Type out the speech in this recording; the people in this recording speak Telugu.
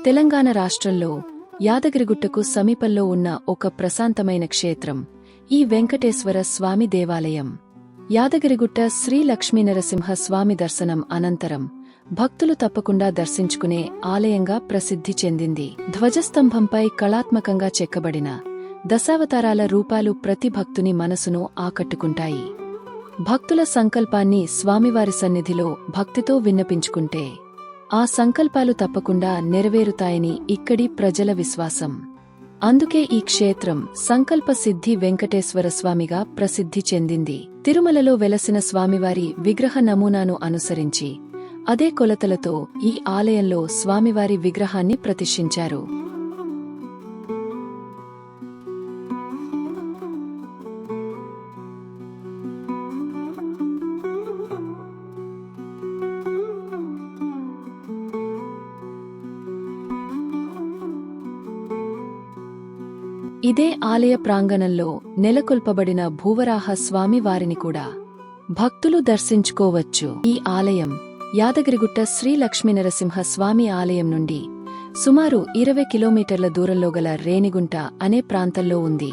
తెలంగాణ రాష్ట్రంలో యాదగిరిగుట్టకు సమీపంలో ఉన్న ఒక ప్రశాంతమైన క్షేత్రం ఈ వెంకటేశ్వర స్వామి దేవాలయం. యాదగిరిగుట్ట శ్రీ లక్ష్మీనరసింహ స్వామి దర్శనం అనంతరం భక్తులు తప్పకుండా దర్శించుకునే ఆలయంగా ప్రసిద్ధి చెందింది. ధ్వజస్తంభంపై కళాత్మకంగా చెక్కబడిన దశావతారాల రూపాలు ప్రతి భక్తుని మనసును ఆకట్టుకుంటాయి. భక్తుల సంకల్పాన్ని స్వామివారి సన్నిధిలో భక్తితో విన్నపించుకుంటే ఆ సంకల్పాలు తప్పకుండా నెరవేరుతాయని ఇక్కడి ప్రజల విశ్వాసం. అందుకే ఈ క్షేత్రం సంకల్ప సిద్ధి వెంకటేశ్వర స్వామిగా ప్రసిద్ధి చెందింది. తిరుమలలో వెలసిన స్వామివారి విగ్రహ నమూనాను అనుసరించి అదే కొలతలతో ఈ ఆలయంలో స్వామివారి విగ్రహాన్ని ప్రతిష్ఠించారు. ఇదే ఆలయ ప్రాంగణంలో నెలకొల్పబడిన భూవరాహ స్వామి వారిని కూడా భక్తులు దర్శించుకోవచ్చు. ఈ ఆలయం యాదగిరిగుట్ట శ్రీ లక్ష్మీనరసింహ స్వామి ఆలయం నుండి సుమారు 20 కిలోమీటర్ల దూరంలో గల రేణిగుంట అనే ప్రాంతంలో ఉంది.